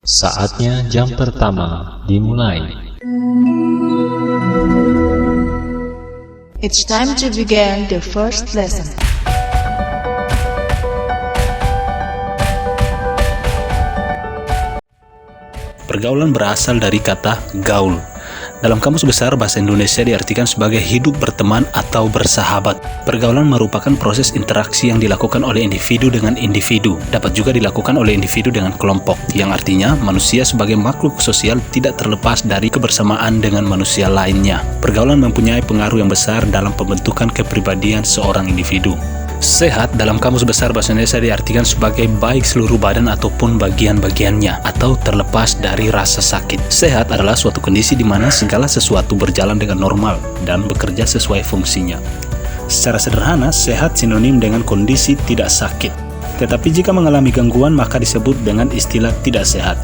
Saatnya jam pertama dimulai. It's time to begin the first lesson. Pergaulan berasal dari kata gaul. Dalam Kamus Besar Bahasa Indonesia diartikan sebagai hidup berteman atau bersahabat. Pergaulan merupakan proses interaksi yang dilakukan oleh individu dengan individu. Dapat juga dilakukan oleh individu dengan kelompok, yang artinya manusia sebagai makhluk sosial tidak terlepas dari kebersamaan dengan manusia lainnya. Pergaulan mempunyai pengaruh yang besar dalam pembentukan kepribadian seorang individu. Sehat dalam Kamus Besar Bahasa Indonesia diartikan sebagai baik seluruh badan ataupun bagian-bagiannya, atau terlepas dari rasa sakit. Sehat adalah suatu kondisi di mana segala sesuatu berjalan dengan normal dan bekerja sesuai fungsinya. Secara sederhana, sehat sinonim dengan kondisi tidak sakit. Tetapi jika mengalami gangguan maka disebut dengan istilah tidak sehat.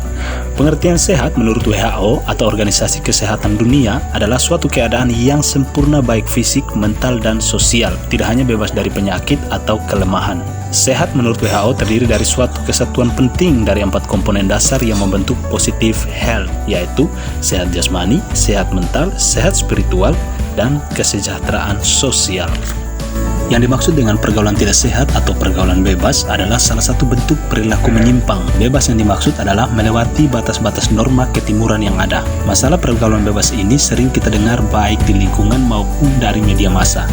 Pengertian sehat menurut WHO atau Organisasi Kesehatan Dunia adalah suatu keadaan yang sempurna baik fisik, mental, dan sosial, tidak hanya bebas dari penyakit atau kelemahan. Sehat menurut WHO terdiri dari suatu kesatuan penting dari 4 komponen dasar yang membentuk positive health, yaitu sehat jasmani, sehat mental, sehat spiritual, dan kesejahteraan sosial. Yang dimaksud dengan pergaulan tidak sehat atau pergaulan bebas adalah salah satu bentuk perilaku menyimpang. Bebas yang dimaksud adalah melewati batas-batas norma ketimuran yang ada. Masalah pergaulan bebas ini sering kita dengar baik di lingkungan maupun dari media massa.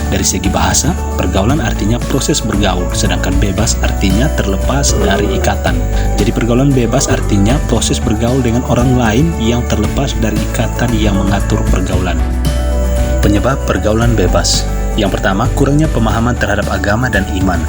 Dari segi bahasa, pergaulan artinya proses bergaul, sedangkan bebas artinya terlepas dari ikatan. Jadi pergaulan bebas artinya proses bergaul dengan orang lain yang terlepas dari ikatan yang mengatur pergaulan. Penyebab pergaulan bebas. Yang pertama, kurangnya pemahaman terhadap agama dan iman.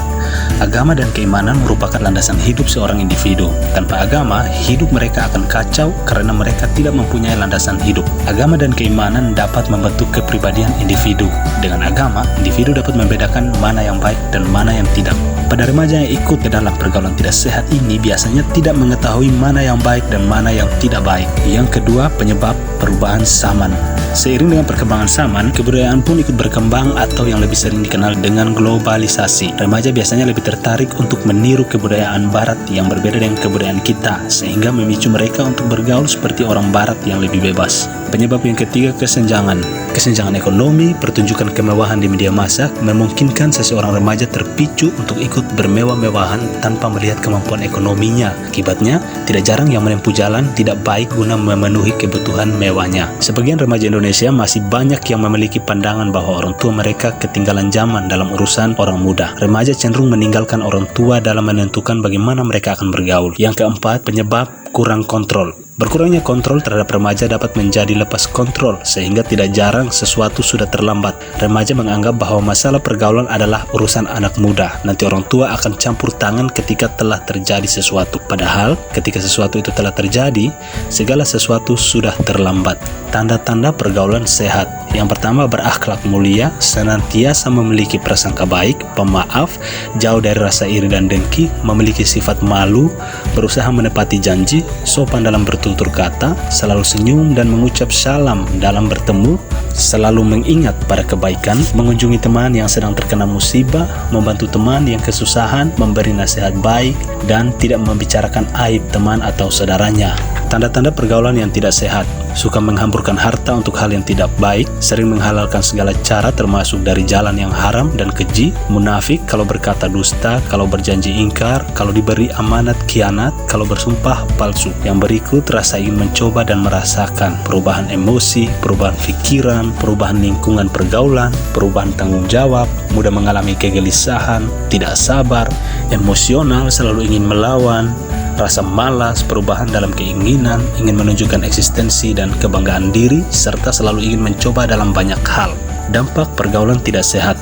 Agama dan keimanan merupakan landasan hidup seorang individu. Tanpa agama, hidup mereka akan kacau karena mereka tidak mempunyai landasan hidup. Agama dan keimanan dapat membentuk kepribadian individu. Dengan agama, individu dapat membedakan mana yang baik dan mana yang tidak. Pada remaja yang ikut ke dalam pergaulan tidak sehat ini biasanya tidak mengetahui mana yang baik dan mana yang tidak baik. Yang kedua, penyebab perubahan zaman. Seiring dengan perkembangan zaman, kebudayaan pun ikut berkembang atau yang lebih sering dikenal dengan globalisasi. Remaja biasanya lebih tertarik untuk meniru kebudayaan barat yang berbeda dengan kebudayaan kita, sehingga memicu mereka untuk bergaul seperti orang barat yang lebih bebas. Penyebab yang ketiga, kesenjangan. Kesenjangan ekonomi, pertunjukan kemewahan di media massa memungkinkan seseorang remaja terpicu untuk ikut bermewah-mewahan tanpa melihat kemampuan ekonominya. Akibatnya, tidak jarang yang menempuh jalan tidak baik guna memenuhi kebutuhan mewahnya. Sebagian remaja Indonesia masih banyak yang memiliki pandangan bahwa orang tua mereka ketinggalan zaman dalam urusan orang muda. Remaja cenderung meninggalkan orang tua dalam menentukan bagaimana mereka akan bergaul. Yang keempat, penyebab kurang kontrol. Berkurangnya kontrol terhadap remaja dapat menjadi lepas kontrol, sehingga tidak jarang sesuatu sudah terlambat. Remaja menganggap bahwa masalah pergaulan adalah urusan anak muda. Nanti orang tua akan campur tangan ketika telah terjadi sesuatu. Padahal, ketika sesuatu itu telah terjadi, segala sesuatu sudah terlambat. Tanda-tanda pergaulan sehat. Yang pertama, berakhlak mulia, senantiasa memiliki prasangka baik, pemaaf, jauh dari rasa iri dan dengki, memiliki sifat malu, berusaha menepati janji, sopan dalam bertutur kata, selalu senyum dan mengucap salam dalam bertemu, selalu mengingat pada kebaikan, mengunjungi teman yang sedang terkena musibah, membantu teman yang kesusahan, memberi nasihat baik, dan tidak membicarakan aib teman atau saudaranya. Tanda-tanda pergaulan yang tidak sehat. Suka menghamburkan harta untuk hal yang tidak baik, sering menghalalkan segala cara termasuk dari jalan yang haram dan keji, munafik kalau berkata dusta, kalau berjanji ingkar, kalau diberi amanat khianat, kalau bersumpah palsu. Yang berikut, rasa ingin mencoba dan merasakan perubahan emosi, perubahan pikiran, perubahan lingkungan pergaulan, perubahan tanggung jawab, mudah mengalami kegelisahan, tidak sabar, emosional, selalu ingin melawan, rasa malas, perubahan dalam keinginan, ingin menunjukkan eksistensi dan kebanggaan diri, serta selalu ingin mencoba dalam banyak hal. Dampak pergaulan tidak sehat.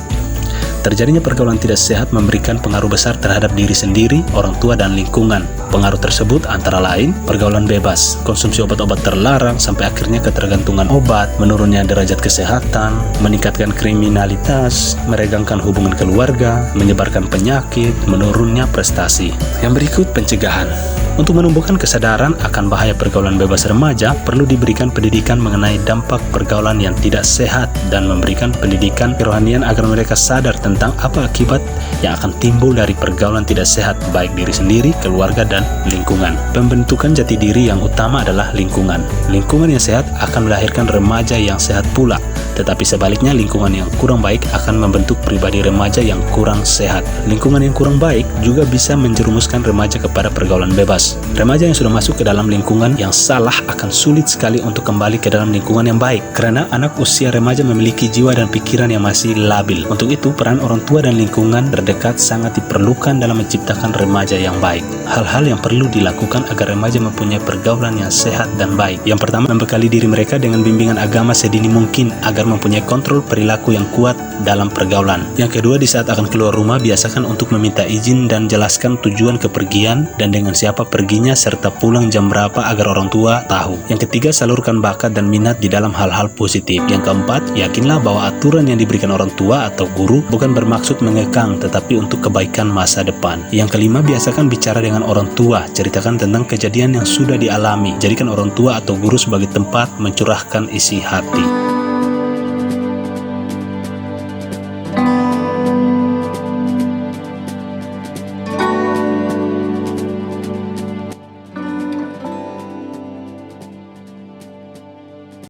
Terjadinya pergaulan tidak sehat memberikan pengaruh besar terhadap diri sendiri, orang tua, dan lingkungan. Pengaruh tersebut antara lain pergaulan bebas, konsumsi obat-obat terlarang sampai akhirnya ketergantungan obat, menurunnya derajat kesehatan, meningkatkan kriminalitas, meregangkan hubungan keluarga, menyebarkan penyakit, menurunnya prestasi. Yang berikut pencegahan. Untuk menumbuhkan kesadaran akan bahaya pergaulan bebas remaja, perlu diberikan pendidikan mengenai dampak pergaulan yang tidak sehat dan memberikan pendidikan kerohanian agar mereka sadar tentang apa akibat yang akan timbul dari pergaulan tidak sehat baik diri sendiri, keluarga, dan lingkungan. Pembentukan jati diri yang utama adalah lingkungan. Lingkungan yang sehat akan melahirkan remaja yang sehat pula, tetapi sebaliknya lingkungan yang kurang baik akan membentuk pribadi remaja yang kurang sehat. Lingkungan yang kurang baik juga bisa menjerumuskan remaja kepada pergaulan bebas. Remaja yang sudah masuk ke dalam lingkungan yang salah akan sulit sekali untuk kembali ke dalam lingkungan yang baik, karena anak usia remaja memiliki jiwa dan pikiran yang masih labil. Untuk itu, peran orang tua dan lingkungan terdekat sangat diperlukan dalam menciptakan remaja yang baik. Hal-hal yang perlu dilakukan agar remaja mempunyai pergaulan yang sehat dan baik. Yang pertama, membekali diri mereka dengan bimbingan agama sedini mungkin agar mempunyai kontrol perilaku yang kuat dalam pergaulan. Yang kedua, di saat akan keluar rumah, biasakan untuk meminta izin dan jelaskan tujuan kepergian dan dengan siapa perginya serta pulang jam berapa agar orang tua tahu. Yang ketiga, salurkan bakat dan minat di dalam hal-hal positif. Yang keempat, yakinlah bahwa aturan yang diberikan orang tua atau guru bukan bermaksud mengekang tetapi untuk kebaikan masa depan. Yang kelima, biasakan bicara dengan orang tua, ceritakan tentang kejadian yang sudah dialami. Jadikan orang tua atau guru sebagai tempat mencurahkan isi hati.